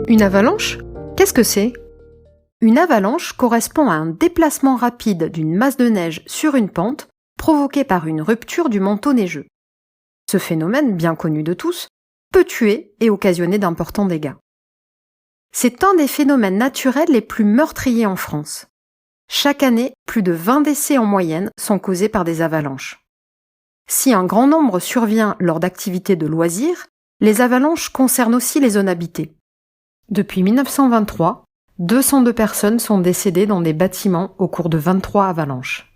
Une avalanche? Qu'est-ce que c'est? Une avalanche correspond à un déplacement rapide d'une masse de neige sur une pente provoqué par une rupture du manteau neigeux. Ce phénomène, bien connu de tous, peut tuer et occasionner d'importants dégâts. C'est un des phénomènes naturels les plus meurtriers en France. Chaque année, plus de 20 décès en moyenne sont causés par des avalanches. Si un grand nombre survient lors d'activités de loisirs, les avalanches concernent aussi les zones habitées. Depuis 1923, 202 personnes sont décédées dans des bâtiments au cours de 23 avalanches.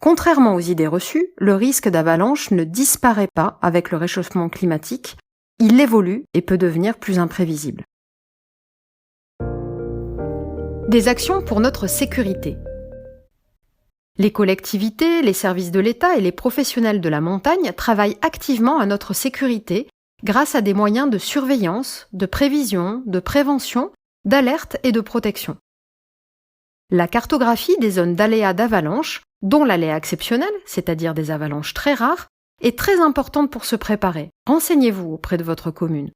Contrairement aux idées reçues, le risque d'avalanche ne disparaît pas avec le réchauffement climatique, il évolue et peut devenir plus imprévisible. Des actions pour notre sécurité. Les collectivités, les services de l'État et les professionnels de la montagne travaillent activement à notre sécurité grâce à des moyens de surveillance, de prévision, de prévention, d'alerte et de protection. La cartographie des zones d'aléas d'avalanche, dont l'aléa exceptionnel, c'est-à-dire des avalanches très rares, est très importante pour se préparer. Renseignez-vous auprès de votre commune.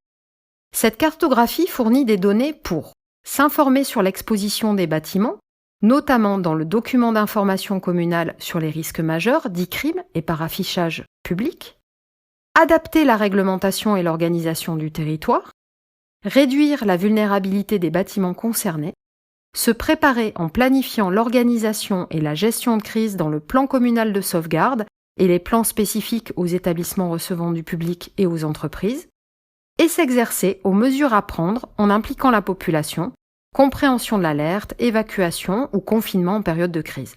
Cette cartographie fournit des données pour s'informer sur l'exposition des bâtiments, notamment dans le document d'information communal sur les risques majeurs, dit CRIM et par affichage public, adapter la réglementation et l'organisation du territoire, réduire la vulnérabilité des bâtiments concernés, se préparer en planifiant l'organisation et la gestion de crise dans le plan communal de sauvegarde et les plans spécifiques aux établissements recevant du public et aux entreprises, et s'exercer aux mesures à prendre en impliquant la population, compréhension de l'alerte, évacuation ou confinement en période de crise.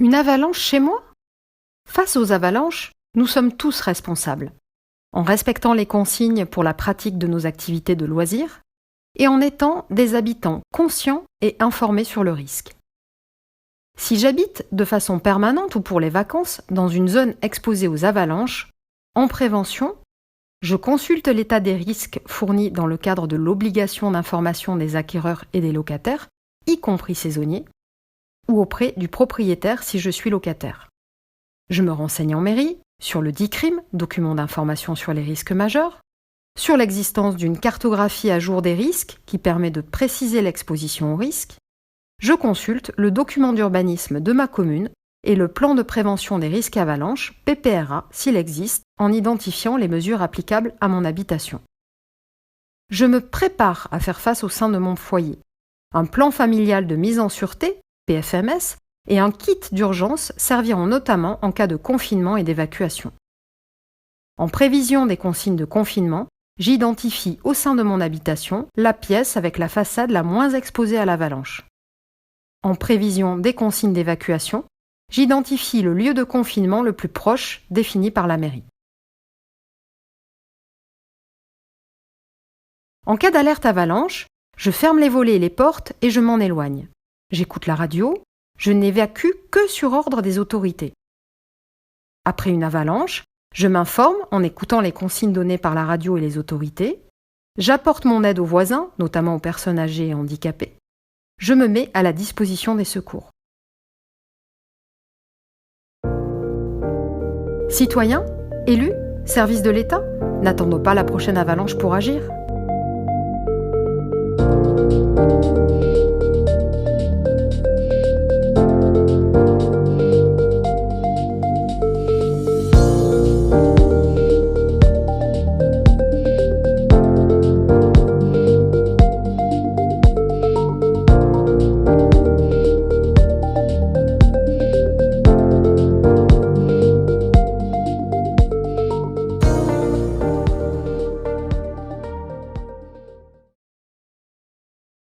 Une avalanche chez moi? Face aux avalanches, nous sommes tous responsables, en respectant les consignes pour la pratique de nos activités de loisirs et en étant des habitants conscients et informés sur le risque. Si j'habite de façon permanente ou pour les vacances dans une zone exposée aux avalanches, en prévention, je consulte l'état des risques fournis dans le cadre de l'obligation d'information des acquéreurs et des locataires, y compris saisonniers, ou auprès du propriétaire si je suis locataire. Je me renseigne en mairie sur le DICRIM, document d'information sur les risques majeurs, sur l'existence d'une cartographie à jour des risques qui permet de préciser l'exposition aux risques. Je consulte le document d'urbanisme de ma commune et le plan de prévention des risques avalanches, PPRA, s'il existe, en identifiant les mesures applicables à mon habitation. Je me prépare à faire face au sein de mon foyer. Un plan familial de mise en sûreté, PFMS, et un kit d'urgence serviront notamment en cas de confinement et d'évacuation. En prévision des consignes de confinement, j'identifie au sein de mon habitation la pièce avec la façade la moins exposée à l'avalanche. En prévision des consignes d'évacuation, j'identifie le lieu de confinement le plus proche défini par la mairie. En cas d'alerte avalanche, je ferme les volets et les portes et je m'en éloigne. J'écoute la radio, je n'évacue que sur ordre des autorités. Après une avalanche, je m'informe en écoutant les consignes données par la radio et les autorités. J'apporte mon aide aux voisins, notamment aux personnes âgées et handicapées. Je me mets à la disposition des secours. Citoyens, élus, services de l'État, n'attendons pas la prochaine avalanche pour agir.